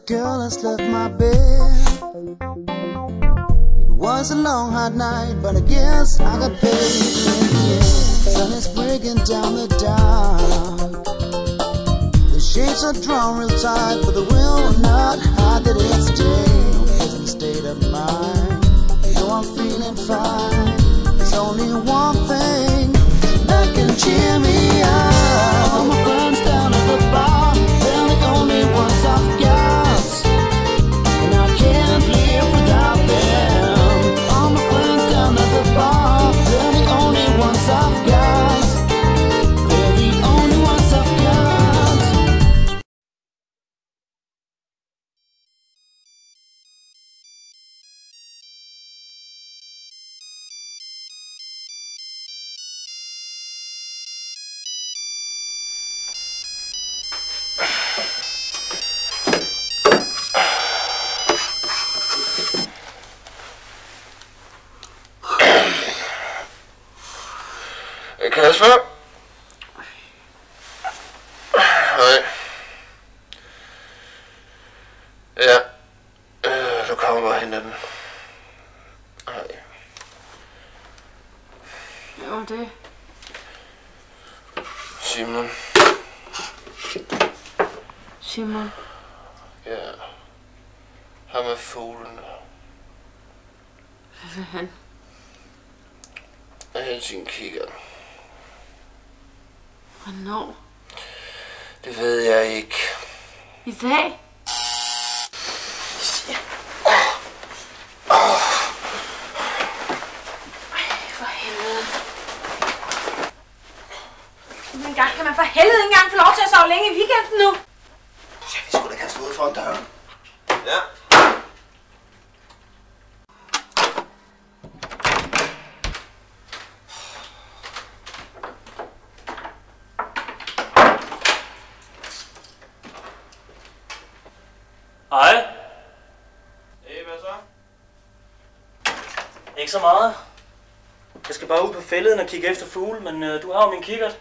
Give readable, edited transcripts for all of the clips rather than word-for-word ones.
girl has left my bed. It was a long hot night, but I guess I got paid in the end. Sun is breaking down the dark. The shades are drawn real tight, but the will will not hide that it's day. No pleasant state of mind. You know I'm feeling fine. There's only one thing that can cheer me up. All my friends down at the bar, they're the only ones I've got, and I can't live without them. All my friends down at the bar, they're the only ones I've got. They're the only ones I've got. Kasper? Hej. Ja. Du kommer bare hen ad den. Hej. Hvad var det? Simon. Simon? Ja. Ham med fuglene. Hvad vil han? Jeg har sin kikkert. Hvornår? Det ved jeg ikke. I dag? For helvede. Men gang kan man for helvede ikke engang få lov til at sove længe i weekenden nu? Ja, vi skulle da kaste ud foran døren. Ja. Hej. Hey, hvad så? Ikke så meget. Jeg skal bare ud på fælleden og kigge efter fugle, men du har jo min kikkert.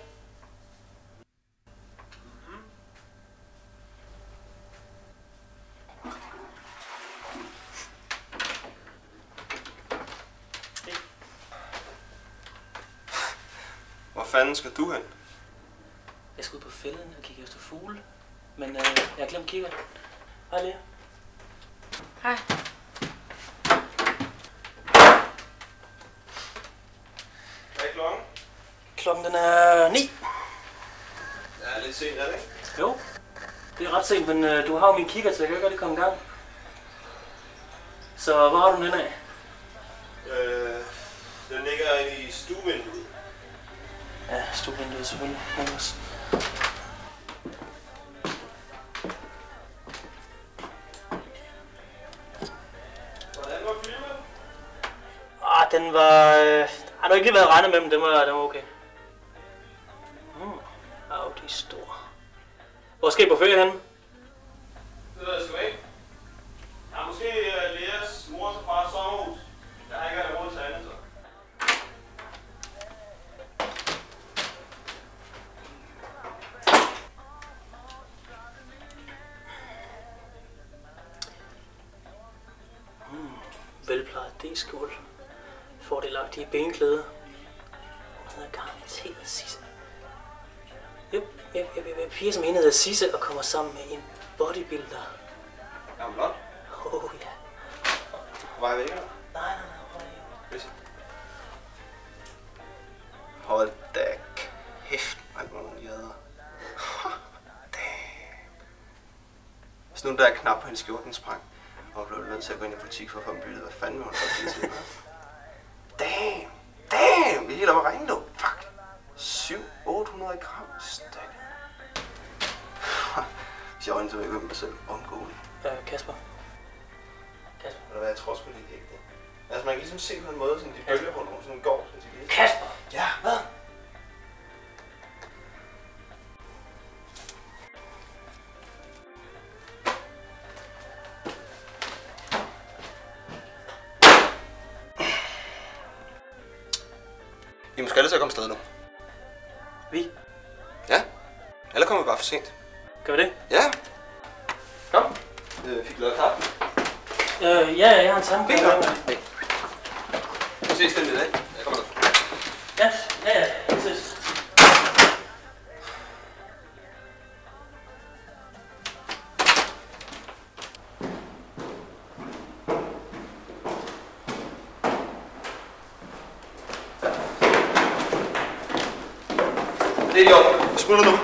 Hvor fanden skal du hen? Jeg skal ud på fælleden og kigge efter fugle, men jeg har glemt kikkert. Hej Lea. Hej. Hvad er klokken? Klokken den er 9. Ja, lidt sent, er det ikke? Jo, det er ret sent, men du har jo min kikkert, så jeg kan godt lige komme i gang. Så hvor har du den af? Den ligger inde i stuevinduet. Ja, stuevinduet selvfølgelig. Også. Hvordan var filmen? Den var... har du ikke lige været regnet med dem? Den var okay. De er store. Hvor skal I på ferie henne? Det ved jeg sgu ikke. Jeg har måske Leas mors og fars sommerhus. Jeg har ikke været råd til andet, så. Velplejet D-skål. Fordelagtige benklæder. Hun hedder garanteret Sisse. Jeg piger, som hende hedder Sisse og kommer sammen med en bodybuilder. Er hun blot? Ja. Var jeg væk, eller? Nej. Hold da kæft, man, hvor nogle jæder. Hvis nu der er knap på hendes skjorten sprang, og blev nødt til at gå ind i butik for at få en bytte, hvad fanden vil hun så sige til? Damn, vi er helt oppe at regne, du. Fuck. 700-800 gram stak. Hvis jeg øjnede ikke med mig selv omgående. Kasper. Ved du hvad, jeg tror sgu lige ikke det. Altså man kan ligesom se på en måde, sådan de bølger rundt om sådan en gård. Kasper! Ja, hvad? Vi må alle så komme afsted nu. Vi? Ja. Eller kommer vi bare for sent. Gør vi det? Ja. Kom. Fik du lavet kaffe? Ja, jeg har en samme. Fint nok. Vi ses den i dag. Jeg kommer ned. Ja, vi ses. Det er i orden. Jeg smutter nu.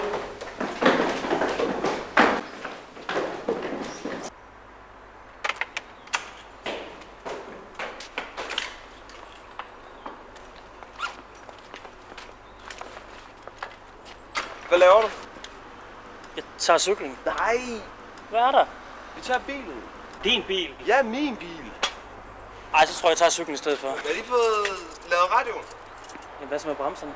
Hvad laver du? Jeg tager cyklen. Nej, Hvad er der? vi tager bilen. Din bil. Ja, min bil. Ej, så tror jeg, jeg tager cyklen i stedet for. Jeg har lige fået lavet radio. Ja, hvad så med bremserne?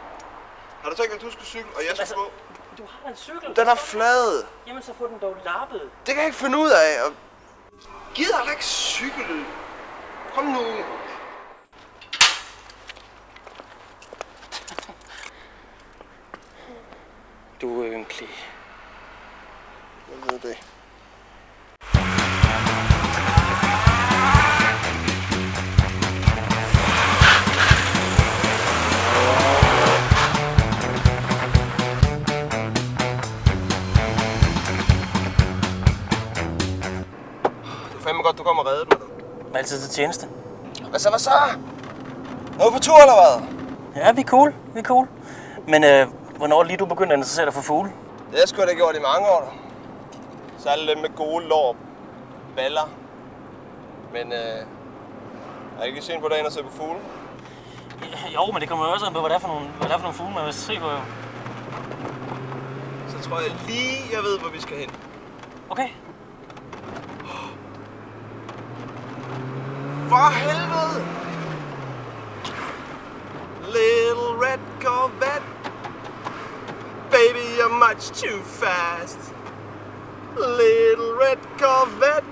Har du tænkt, at du skulle cykle, og jeg skulle gå? Du har en cykel. Den er flad. Jamen, så få den dog lappet. Det kan jeg ikke finde ud af. Og gider heller ikke cykle. Kom nu. Du er ynkelig. Jeg ved det. Det er fandme godt, du kommer og redder mig. Altid til tjeneste. Hvad så? Er du på tur eller hvad? Ja, vi er cool. Men hvornår lige du begyndte at interessere dig for fugle? Det har sgu da gjort i mange år. Særligt dem med gode lår baller. Men er ikke sent på dagen at se på fugle? Jo, men det kommer jo også an på, hvad det er for nogle fugle, man vil se på. Så tror jeg lige, jeg ved, hvor vi skal hen. Okay. For helvede! Little red Corvette. Baby, you're much too fast. Little red Corvette.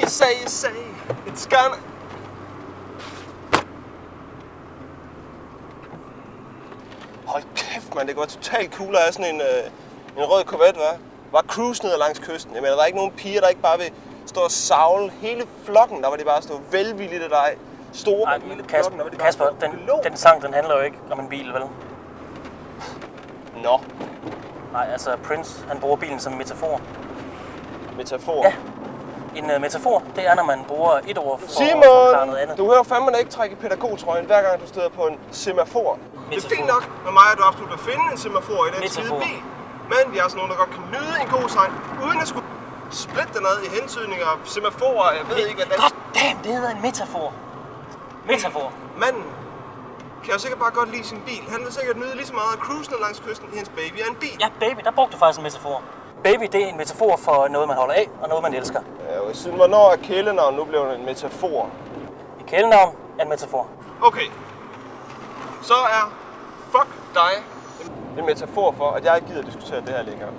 You say, it's gonna... Hold kæft, man, det går totalt cool at have sådan en rød Corvette, hva'? Bare cruise ned langs kysten. Jeg mener, der er ikke nogen piger, der ikke bare vil stå og savle. Hele flokken, der var de bare stå velvilligt af dig. Store Ej, hele Kasper, flokken, der var de bare Kasper, stå den sang, den handler jo ikke om en bil, vel? Nå, Nej, altså Prince, han bruger bilen som metafor. metafor. Ja. En metafor, det er, når man bruger et ord for at forklare noget andet. Simon, du hører fandme ikke trække i pædagogtrøjen, hver gang du støder på en semafor. Det er fint nok med mig, at du absolut vil finde en semafor i den skide bil. Men vi er sådan nogen, der godt kan nyde en god sang, uden at skulle splitte den ad i hentydninger og semaforer. Jeg ved ikke, hvad det er. Damn, det hedder en metafor. Metafor. Manden kan jo sikkert bare godt lide sin bil. Han vil sikkert nyde lige så meget at cruise ned langs kysten. Hendes baby er en bil. Ja, baby, der brugte du faktisk en metafor. Baby, det er en metafor for noget, man holder af, og noget, man elsker. Ja, siden hvornår er kælenavn nu blevet en metafor? Et kælenavn er en metafor. Okay. Så er fuck dig en metafor for, at jeg ikke gider diskutere det her længere.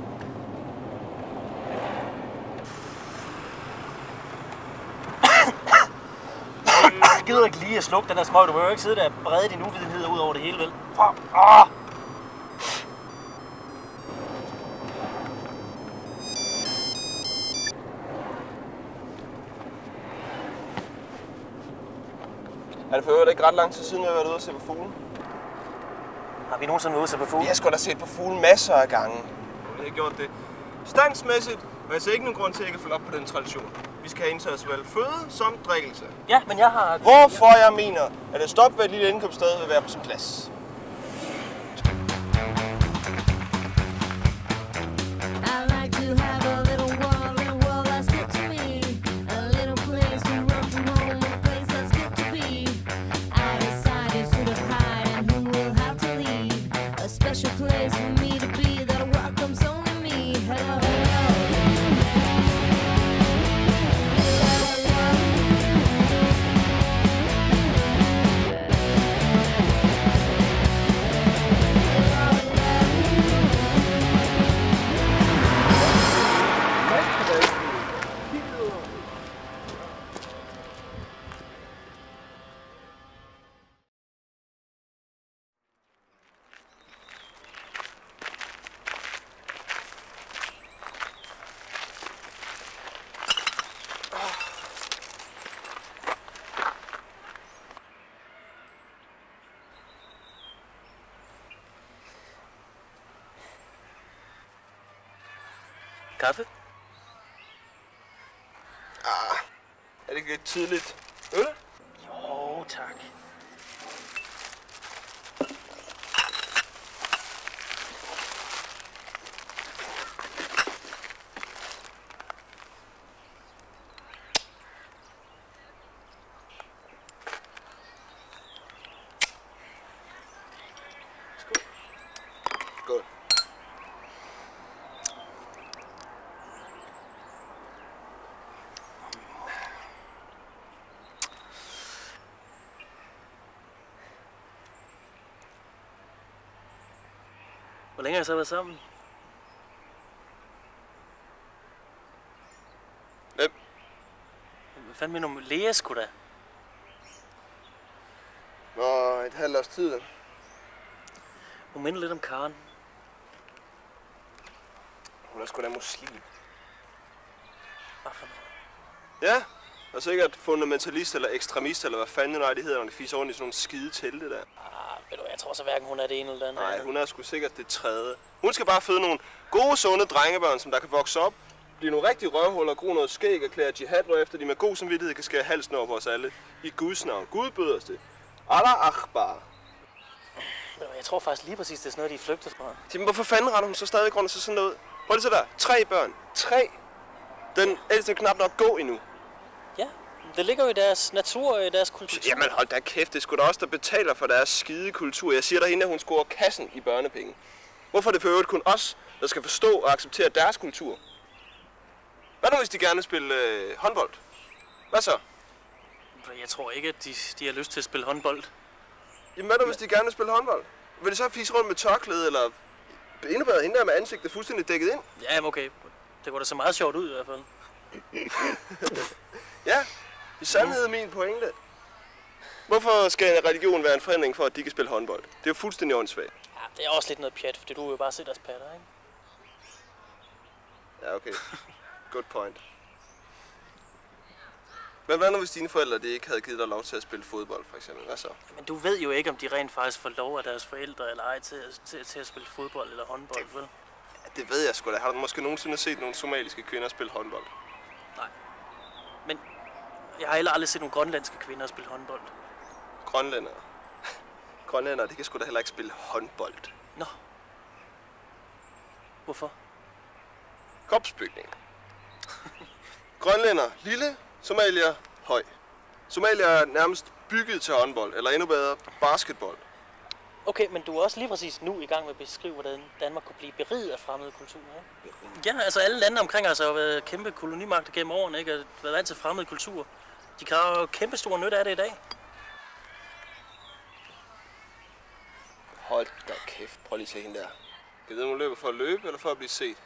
Jeg gider ikke lige at slukke den her smøg. Du behøver ikke sidde der og brede din uvidenhed ud over det hele, vel? Er det for øvrigt ikke ret lang tid siden, jeg har været ude og se på fugle? Har vi nogensinde været ude at se på fugle? Vi har sgu da set på fugle masser af gange. Vi har gjort det standsmæssigt, og jeg ser ikke nogen grund til, at jeg kan følge op på den tradition. Vi skal have indtaget såvel føde som drikkelse. Ja, men jeg har... Hvorfor jeg mener, at et stop ved et lille indkomststed vil være på sin plads. Kaffe? Er det ikke lidt tidligt? Øl? Jo, tak. Godt. Hvor længe har I så været sammen? Hvem? Hvad fanden mener du? Lea sgu da? Nå, et halvt års tid. Da. Hun minder lidt om Karen. Hun er sgu da muslim. Hvad for noget? Ja, og sikkert fundamentalist eller ekstremist, eller hvad fanden nej, det hedder, når de fiser rundt i sådan nogle skide telte der. Ved du, jeg tror så hverken hun er det ene eller det andet. Nej, hun er sgu sikkert det tredje. Hun skal bare føde nogle gode, sunde drengebørn, som der kan vokse op, blive nogle rigtige røvhuller, gro noget skæg og klæde jihad, hvorefter de med god samvittighed kan skære halsen over på os alle. I Guds navn. Gud bød os det. Allah Akbar. Jeg tror faktisk lige præcis, det er sådan noget, de er flygtet fra. Jamen, hvorfor fanden render hun så stadig rundt til sådan noget? Prøv lige så der. 3 børn. 3. Den ældste knap nok gå endnu. Ja, det ligger jo i deres natur og i deres kultur. Jamen hold da kæft, det er sgu da også der betaler for deres skide kultur. Jeg siger derhenne, at hun scorer kassen i børnepenge. Hvorfor er det for øvrigt kun os, der skal forstå og acceptere deres kultur? Hvad nu, hvis de gerne vil spille håndbold? Hvad så? Jeg tror ikke, at de har lyst til at spille håndbold. Jamen hvad nu, hvis de gerne vil spille håndbold? Vil de så fise rundt med tørklæde, eller endnu bedre hende der med ansigtet fuldstændig dækket ind? Ja, okay. Det går da så meget sjovt ud i hvert fald. Ja, i sandhed er min pointe. Hvorfor skal religion være en forhindring for, at de kan spille håndbold? Det er jo fuldstændig åndssvagt. Ja, det er også lidt noget pjat, fordi du vil jo bare se deres patter, ikke? Ja, okay. Good point. Men hvad nu, hvis dine forældre ikke havde givet dig lov til at spille fodbold, for eksempel? Hvad så? Men du ved jo ikke, om de rent faktisk får lov af deres forældre eller ej til at spille fodbold eller håndbold, vel? Ja, det ved jeg sgu da. Har du måske nogensinde set nogle somaliske kvinder spille håndbold? Nej. Men jeg har heller aldrig set nogle grønlandske kvinder spille håndbold. Grønlændere? Grønlændere, de kan sgu da heller ikke spille håndbold. Nå. Hvorfor? Kropsbygning. Grønlænder, lille. Somalier, høj. Somalier er nærmest bygget til håndbold, eller endnu bedre, basketball. Okay, men du er også lige præcis nu i gang med at beskrive, hvordan Danmark kunne blive beriget af fremmede kulturer, ikke? Ja, altså alle lande omkring os har jo været kæmpe kolonimagter gennem årene, ikke? Og været vant til fremmede kulturer. De kan jo kæmpe stor nytte af det i dag. Hold da kæft, prøv lige at se hende der. Jeg ved, om hun løber for at løbe, eller for at blive set?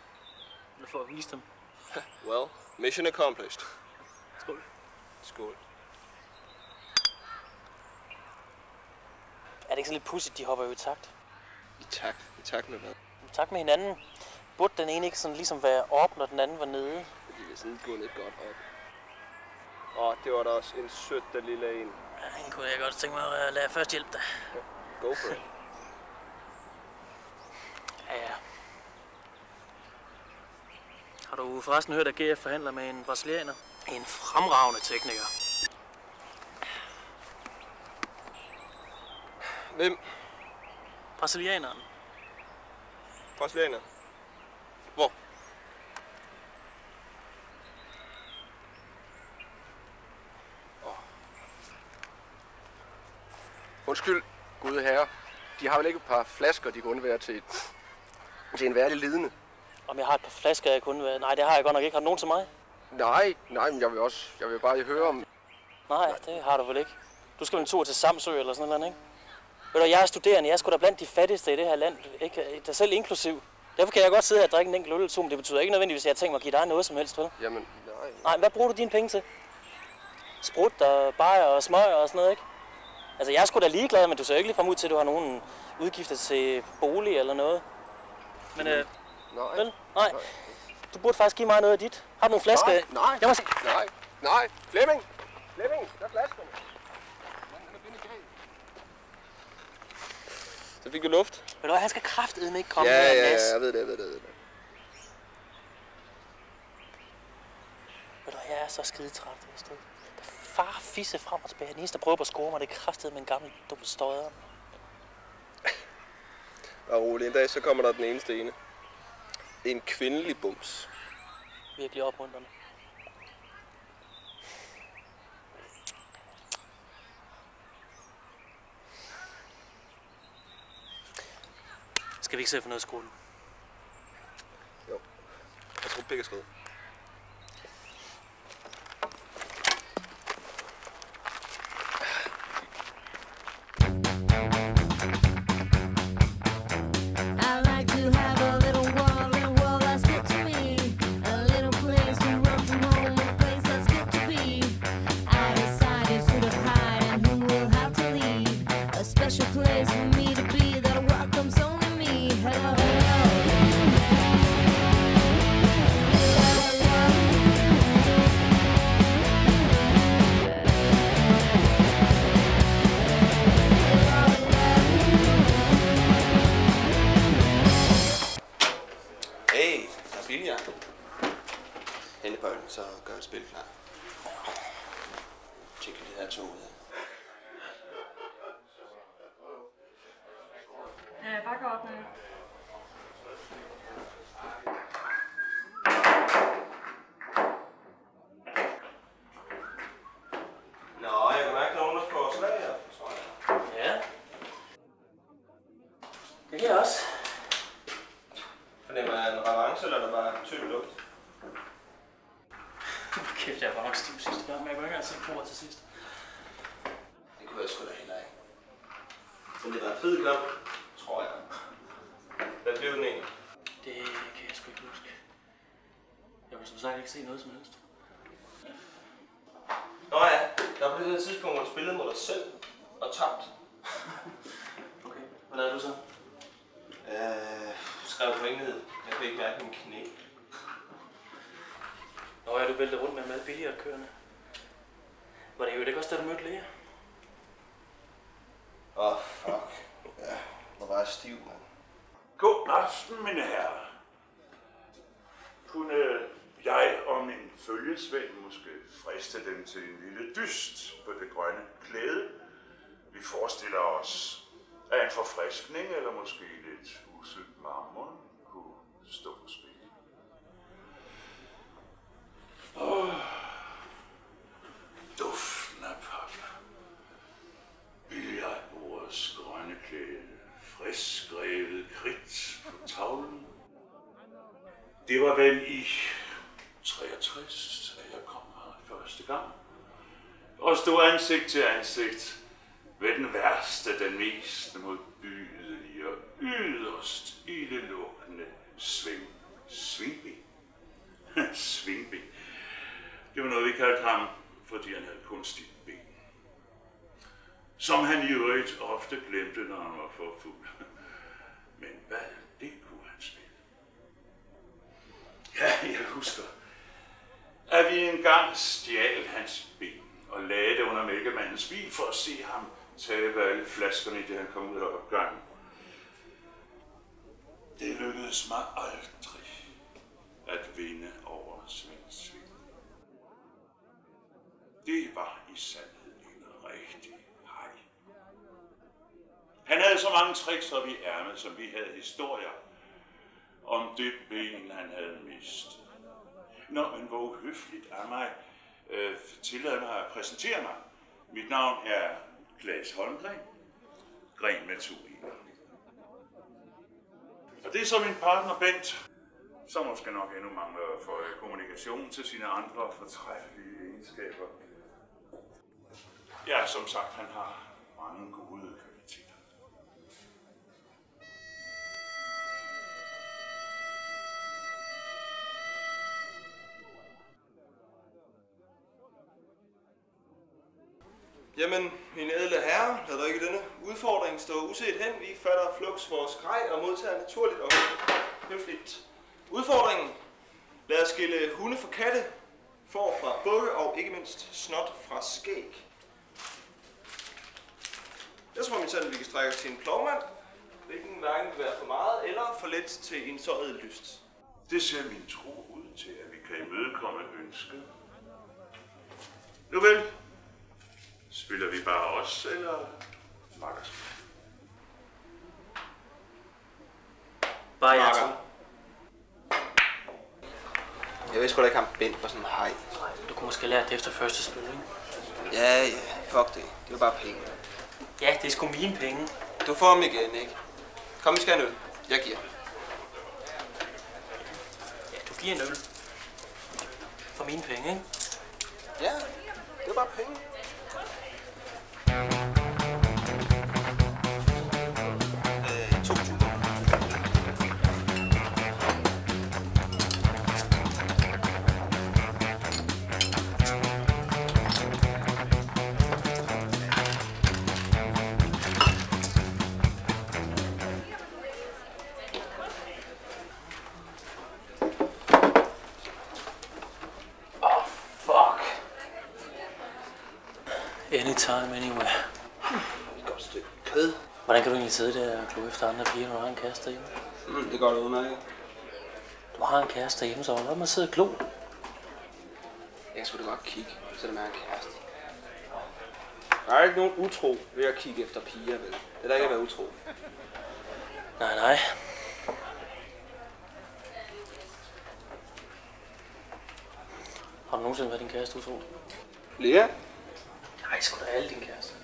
Eller for at vise dem. Well, mission accomplished. Skål. Skål. Er det ikke så lidt pudsigt, de hopper jo i takt? I takt? I takt med hvad? I takt med hinanden. Burde den ene ikke sådan ligesom være op, når den anden var nede? Fordi det er sådan gået lidt godt op. Det var da også en sød lille en. Ja, hende kunne jeg godt tænke mig at lade først hjælpe dig. Ja, go for it. Ja. Har du forresten hørt, at GF forhandler med en brasilianer? En fremragende tekniker. Hvem? Brasilianeren. Brasilianer? Hvor? Undskyld, gode herre. De har vel ikke et par flasker, de kunne undvære til en værdig lidende? Om jeg har et par flasker, jeg kunne være... Nej, det har jeg godt nok ikke. Har du nogen til mig? Nej, men jeg vil bare høre om... Nej, det har du vel ikke. Du skal vel en tur til Samsø eller sådan noget, ikke? Ved du, jeg er studerende. Jeg er sgu da blandt de fattigste i det her land. Ikke? Der selv inklusiv. Derfor kan jeg godt sidde her og drikke en enkelt øl eller to, men det betyder ikke nødvendigvis, at jeg tænker mig at give dig noget som helst, vel? Jamen, nej. Nej, hvad bruger du dine penge til? Sprut og bajer og smøger og sådan noget, ikke? Altså, jeg er sgu da ligeglad, men du ser ikke ligefrem ud til, at du har nogen udgifter til bolig eller noget. Men Nej. vel? Nej. Du burde faktisk give mig noget af dit. Har du nogle flasker? Nej. Jeg må se. Nej. Flemming, Der er flaskerne. Så fik du luft. Ved du hvad, han skal kraftedeme ikke komme Ja, med en nas. jeg ved det. Ved du, jeg er så skidetræt, hvis du. Far fisse frem og tilbage. Den eneste, der prøver på at score mig, det er kraftet med en gammel dum støder. Og rolig, en dag så kommer der den eneste ene. En kvindelig bums. Virkelig opmuntrende. Skal vi ikke se for noget i skolen? Jo. Jeg tror begge skridt. Så gør et spil klar. Tjek det her tog ud. Ja, bare gå op med. Nå, jeg kan mærke nogen, der får slag her, tror jeg. Ja. Det kan jeg også. Fornemmer jeg en revanche, eller er der bare tynd lugt? Kæft, jeg var nok stiv sidste gang, men jeg kunne ikke engang se på til sidst. Det kunne jeg sgu da heller ikke. Men det var en fed kamp, tror jeg. Hvad blev den egentlig? Det kan jeg sgu ikke huske. Jeg vil som sagt ikke se noget som helst. Nå ja, der var på det tidspunkt, hvor du spillede mod dig selv og tabt. Okay, hvad lavede du så? Skrev pointet ned. Jeg fik ikke mærke min knæ. Nå ja, du væltede rundt med mad billigere kørende. Var det jo ikke også, da du mødte Lea? Fuck. Ja, var bare stiv, mand. God aften, mine herrer. Kunne jeg og min følgesvend måske friste dem til en lille dyst på det grønne klæde? Vi forestiller os, at en forfriskning eller måske lidt usygt marmor kunne stå på spil. Duften af pap. Billardbordets grønne klæde. Frisk skrevet kridt på tavlen. Det var vel i 63, at jeg kom her første gang. Og stod ansigt til ansigt ved den værste, den mest modbydelige og yderst ildelukkende Svingby. Svingby. Det var noget, vi kaldte ham, fordi han havde kunstigt ben. Som han i øvrigt ofte glemte, når han var for fuld. Men hvad, det kunne han spille. Ja, jeg husker, at vi engang stjal hans ben og lagde det under mælkemandens bil for at se ham tabe alle flaskerne, i det han kom ud af opgangen. Det lykkedes mig aldrig at vinde over Svend. Det var i sandhed en rigtig hej. Han havde så mange tricks op i ærmet, som vi havde historier om det ben, han havde mistet. Nå, men hvor uhøfligt af mig. Tillad mig at præsentere mig. Mit navn er Claes Holmgren. Gren med 2 i. Og det er så min partner Bent, som måske nok endnu mangler for kommunikation til sine andre fortræffelige egenskaber. Ja, som sagt, han har mange gode kvaliteter. Jamen, mine ædle herrer, lad dog ikke denne udfordring stå uset hen. Vi fatter flux vores grej og modtager naturligt og høfligt udfordringen. Lad os skille hunde fra katte, får fra bukke og ikke mindst snot fra skæg. Jeg tror, at vi kan strække os til en plovmand, hvilken hverken vil være for meget eller for let til en såret lyst. Det ser min tro ud til, at vi kan imødekomme ønsket. Nu vel, spiller vi bare os, eller makkers? Bare jeg to. Jeg ved sgu da ikke, ham Bent var sådan hej. Du kunne måske lære det efter første spil, ikke? Ja, fuck det. Det er bare penge. Ja, det er sgu mine penge. Du får dem igen, ikke? Kom, vi skal have en øl. Jeg giver. Ja, du giver en øl. For mine penge, ikke? Ja, det er bare penge. Anytime, anywhere. Et godt stykke kød. Hvordan kan du egentlig sidde der og glo efter andre piger, når du har en kæreste derhjemme? Det går da udmærket. Du har en kæreste derhjemme, så hvad med at sidde og glo? Jeg skulle da godt kigge, selvom jeg har en kæreste. Der er ikke nogen utro ved at kigge efter piger, vel? Det er da ikke at være utro. Nej. Har du nogensinde været din kæreste utro? Lea? Nej, sgu da alle din kæreste.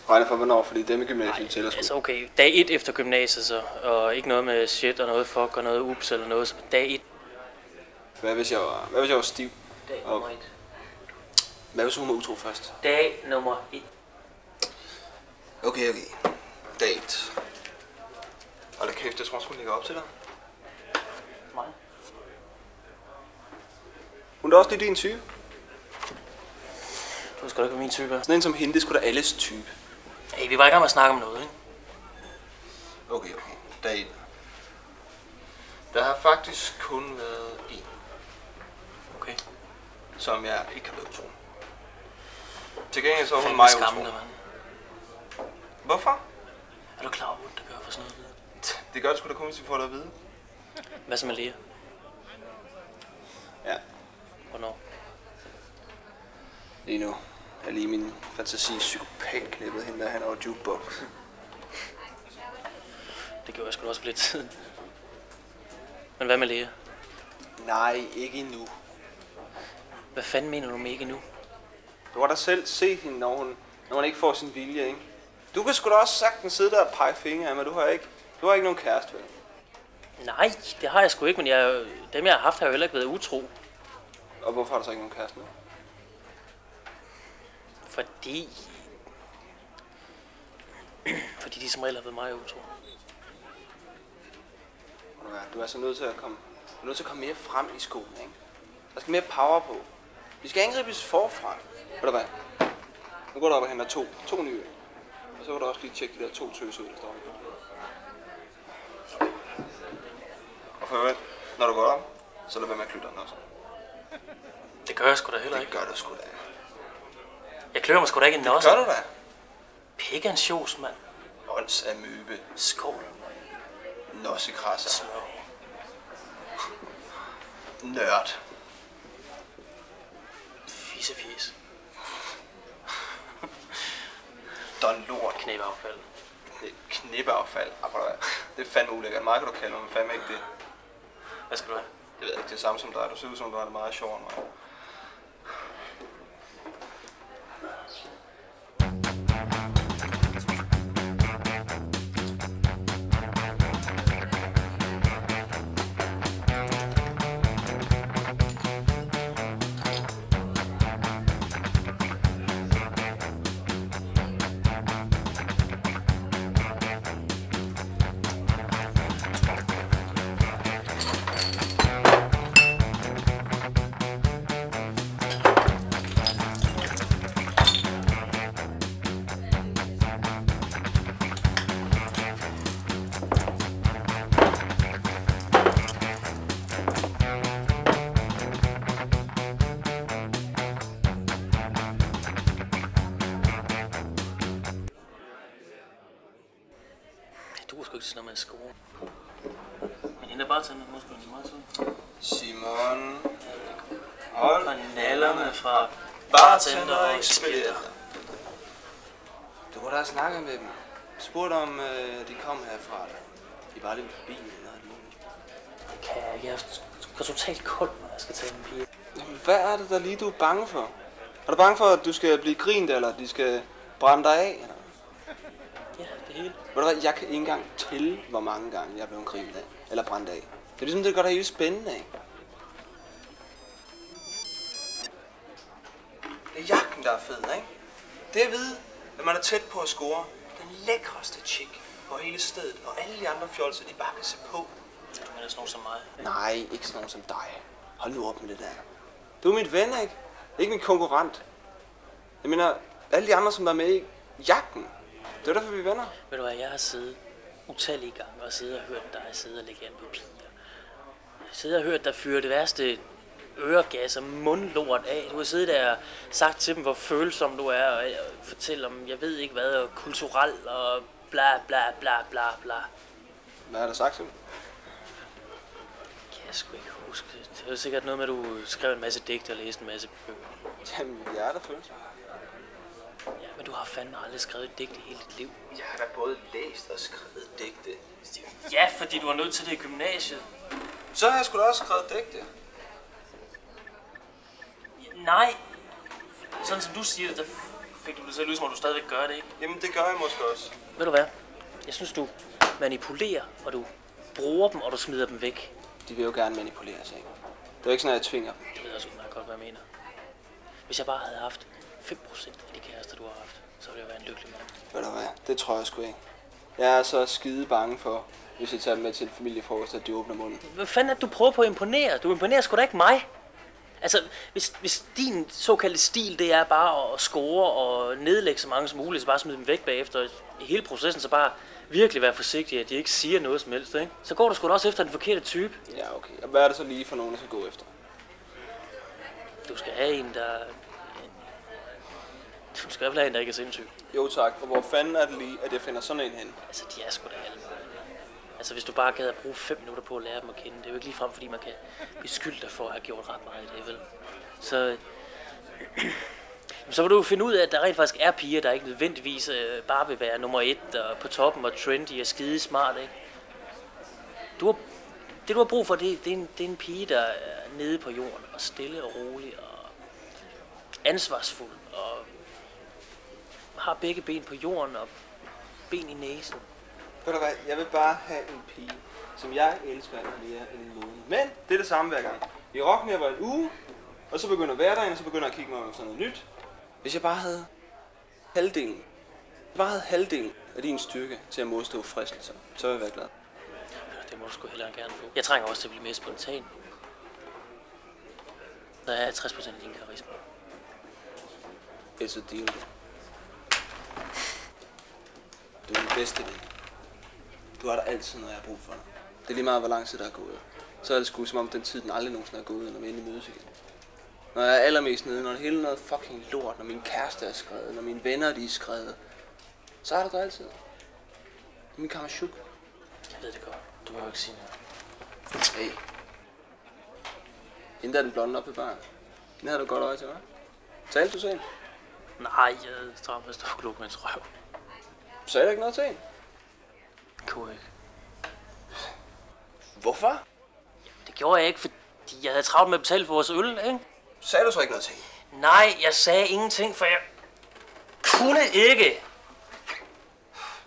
Regner for hvornår, fordi dem i gymnasiet tæller sgu. Altså okay, dag 1 efter gymnasiet så, og ikke noget med shit og noget fuck og noget ups eller noget, så dag 1. Hvad hvis jeg var stiv? Dag nummer 1. Hvad hvis hun var utro først? Dag nummer 1. Okay. Dag 1. Hold da kæft, jeg tror, hun ligger op til dig. Mig? Hun er også lidt din type. Du skal da ikke være min type. Sådan en som hende, det skulle da alles type. Hey, vi var i gang med at snakke om noget, ikke? Okay. Dag 1. Der har faktisk kun været en. Okay. Som jeg ikke har været utro. Til gengæld så var hun mig utro. Hvorfor? Er du klar over, hvad det gør for sådan noget? Det gør det sgu da kun, hvis vi får det at vide. Hvad så med Lea? Ja. Hvornår? Lige nu er lige min fantasi psykopat-knippet hende, der han over jukebox. Det gjorde jeg sgu også på lidt tid. Men hvad med Lea? Nej, ikke endnu. Hvad fanden mener du med ikke endnu? Du har da selv set hende, når hun ikke får sin vilje, ikke? Du kan sgu da også sagtens sidde der og pege fingre af mig. Du har ikke nogen kæreste, vel? Nej, det har jeg sgu ikke, men dem jeg har haft har jo heller ikke været utro. Og hvorfor har du så ikke nogen kæreste nu? Fordi de som regel har været meget utro. Du er så nødt til at komme mere frem i skolen, ikke? Der skal mere power på. Vi skal angribes forfra. Ved du hvad? Nu går du op og henter to nye. Og så kan du også lige tjekke de der 2 tøser ud, der står. Og forvent, når du går op, så lad være med at klø dig også. Det gør jeg sgu da heller ikke. Det gør du sgu da. Jeg klør mig sgu da ikke en nosse. Det gør du da. Pik en sjovs, mand. Ånds af møbe. Skål. Nossekrasser. Smør. Nørd. Fisefis. Don Lort. Knæbeaffald. Knæbeaffald. Det er fandme ulækkert. Mig kan du kalde mig, men fandme ikke det. Hvad skal du have? Jeg ved ikke, det er samme som dig. Du ser ud som, du har det meget sjovere end mig. Du er sgu ikke sådan noget med at score. Men hende er bare taget med musklerne meget sød. Simon. Hold fra nallerne fra bartender og ekspedienter. Du kunne da have snakket med dem. Spurgt om de kom herfra. De er bare lidt forbi eller noget. Det kan jeg ikke. Jeg går totalt kold, når jeg skal tage en pige. Jamen, hvad er det der lige, du er bange for? Er du bange for, at du skal blive grint, eller at de skal brænde dig af? Eller? Ja, det hele. Ved du hvad, jeg kan ikke engang tælle, hvor mange gange jeg er blevet grint af. Eller brændt af. Det er ligesom, det gør dig helt spændende af. Det er jagten, der er fed, ikke? Det er at vide, at man er tæt på at score den lækreste chick på hele stedet, og alle de andre fjolser, de bare kan se på. Du mener sådan nogen som mig? Nej, ikke sådan nogen som dig. Hold nu op med det der. Du er min ven, ikke? Ikke min konkurrent. Jeg mener, alle de andre, som er med i jagten. Det er derfor, vi er venner. Ved du hvad, jeg har siddet utallige gange og siddet og hørt dig sidde og lægge an på piger. Jeg sidder og hørt dig fyre det værste øregas og mundlort af. Du har siddet der og sagt til dem, hvor følsom du er, og fortælle om, jeg ved ikke hvad, og kulturel og bla bla bla bla bla. Hvad har du sagt til dem? Kan jeg sgu ikke huske. Det var sikkert noget med, at du skrev en masse digte og læste en masse bøger. Jamen, jeg er der følsom. Ja, men du har fandme aldrig skrevet et digt i hele dit liv. Jeg har da både læst og skrevet digte. Ja, fordi du var nødt til det i gymnasiet. Så har jeg sgu da også skrevet digte. Nej. Sådan som du siger det, der fik du det selv ud, som om du stadigvæk gør det, ikke? Jamen, det gør jeg måske også. Ved du hvad? Jeg synes, du manipulerer, og du bruger dem, og du smider dem væk. De vil jo gerne manipuleres, ikke? Det er jo ikke sådan, at jeg tvinger dem. Jeg ved også meget godt, hvad jeg mener. Hvis jeg bare havde haft 5% af de kærester, du har haft, så ville jeg være en lykkelig mand. Ved du hvad? Det tror jeg sgu ikke. Jeg er så skide bange for, hvis jeg tager dem med til en familiefrokost, at de åbner munden. Hvad fanden er det, du prøver på at imponere? Du imponerer sgu da ikke mig. Altså, hvis din såkaldte stil, det er bare at score og nedlægge så mange som muligt, så bare smide dem væk bagefter, i hele processen, så bare virkelig være forsigtig, at de ikke siger noget som helst, ikke? Så går du sgu da også efter den forkerte type. Ja, okay. Og hvad er det så lige for nogen, der skal gå efter? Du skal have en, der... Du skal have en, der ikke er sindssyg. Jo tak, og hvor fanden er det lige, at jeg finder sådan en hen? Altså, de er sgu da alle. Altså, hvis du bare gad at bruge 5 minutter på at lære dem at kende, det er jo ikke ligefrem, fordi man kan beskylde dig for at have gjort ret meget i det, vel? Så vil du finde ud af, at der rent faktisk er piger, der ikke nødvendigvis bare vil være nummer 1 og på toppen og trendy og skide smart, ikke? Det du har brug for, det er en pige, der er nede på jorden og stille og rolig og ansvarsfuld og har begge ben på jorden og ben i næsen. Ved du hvad, jeg vil bare have en pige, som jeg elsker mere end en måned. Men det er det samme hver gang. Vi rocker med var en uge, og så begynder hverdagen, og så begynder jeg at kigge mig efter noget nyt. Hvis jeg bare havde halvdelen af din styrke til at modstå fristelser, så ville jeg være glad. Det må du sgu hellere gerne få. Jeg trænger også til at blive mere spontan. Der er 60% af din karisma. It's a deal. Du er den bedste ven. Du har da altid noget, jeg har brug for dig. Det er lige meget, hvor lang tid der er gået. Så er det sgu som om den tid, den aldrig nogensinde er gået, når vi endelig mødes igen. Når jeg er allermest nede, når det hele noget fucking lort, når min kæreste er skrevet, når mine venner de er skrevet, så er det der altid. Min kammerchuk. Jeg ved det godt. Du må jo ikke sige noget. Hey. Hende der den blonde op ved baren. Den havde du godt øje til, hva'? Talte du til hende? Nej, jeg tror mest, du klog med en røv. Sagde du ikke noget til hende? Kunne ikke. Hvorfor? Det gjorde jeg ikke, fordi jeg havde travlt med at betale for vores øl, ikke? Sagde du så ikke noget til hende? Nej, jeg sagde ingenting, for jeg kunne ikke.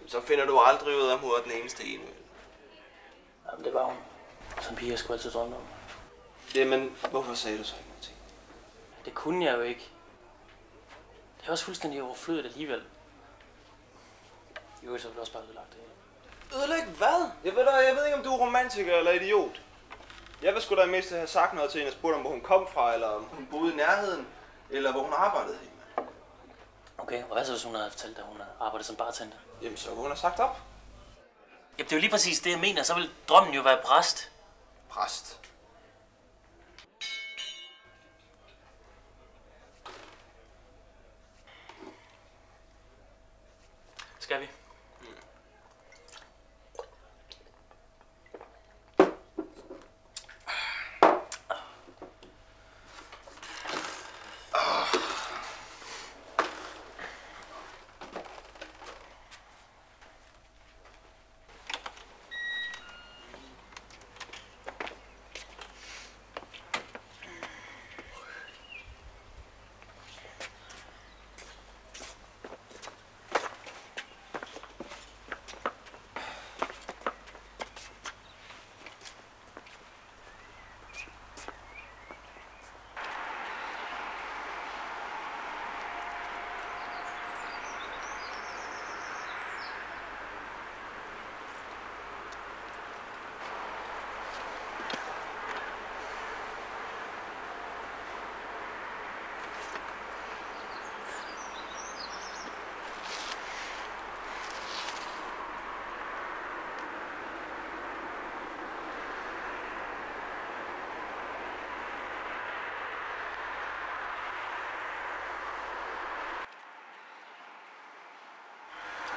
Så finder du aldrig ud af, at hun er den eneste ene. Jamen, det var hun. Som pige, jeg skulle altid drømme om. Jamen, hvorfor sagde du så ikke noget til hende? Det kunne jeg jo ikke. Det er også fuldstændig overflødigt alligevel. Jo, så ville også bare ødelagt det. Ødelæg hvad? Jeg ved ikke, om du er romantiker eller idiot. Jeg vil sgu da mest have sagt noget til hende og spurgt om, hvor hun kom fra, eller om hun boede i nærheden, eller hvor hun arbejdede henne. Okay, og hvad så, hvis hun havde fortalt dig, at hun arbejdede som bartender? Jamen, så kunne hun have sagt op. Jamen, det er jo lige præcis det, jeg mener. Så vil drømmen jo være præst. Præst. Skal vi?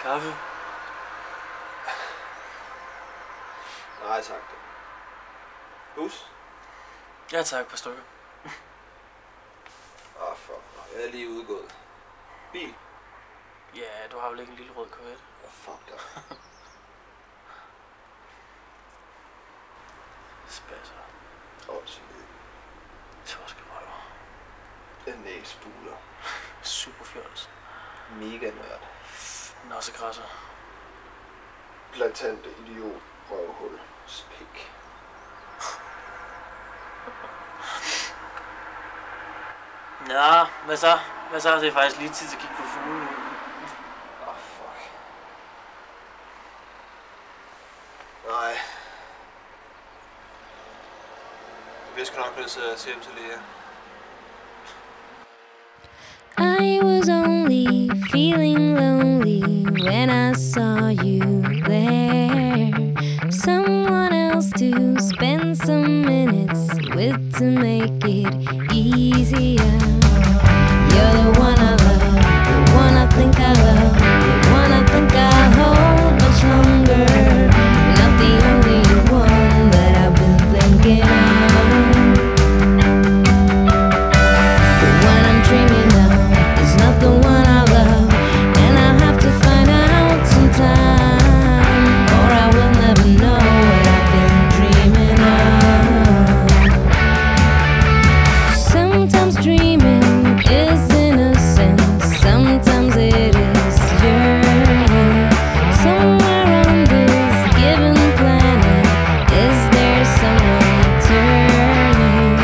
Kaffe? Nej tak. Bus? Ja tak, et par stykker. Fuck. Jeg er lige udgået. Bil? Ja, du har vel ikke en lille rød Corvette? Fuck dig. Spasser. Åndssvigt. Torskerøver. Næsbuler. Superfjols. Mega nørd. Nossekrasser. Plantante idiot. Røvhul. Spik. Nå, hvad så? Hvad så? Det er faktisk lige tid til at kigge på fuglen. Fuck. Nej. Jeg bliver sgu nok nødt til at se hjem til Lea. I was only feeling lonely when I saw you there. Someone else to spend some minutes with to make it easier. You're the one I love, the one I think I love, the one I think I'll hold much longer. You're not the only one that I've been thinking of. The one I'm dreaming of is not the one I love, and I'll have to find out sometime, or I will never know what I've been dreaming of. Sometimes dreaming is innocent, sometimes it is yearning. Somewhere on this given planet, is there someone turning?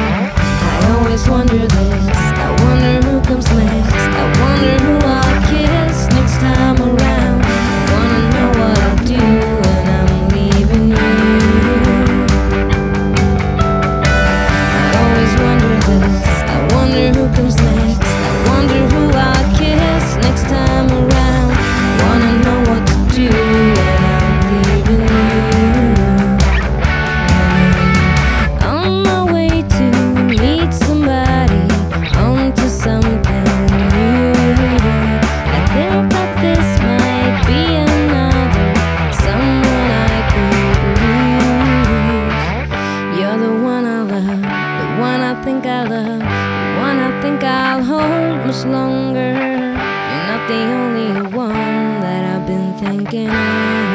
I always wonder this, I wonder who comes next, I wonder who I'll kiss next time around. I wanna know what I'll do when I'm leaving you. I always wonder this, I wonder who comes next, I wonder who I'll kiss next time around. I wanna know what to do when I'm leaving you. On my way to meet somebody, onto something new. I think that this might be another, someone I could lose. You're the one I love, the one I think I love, the one I think I'll hold much longer. You're not the only one that I've been thinking of.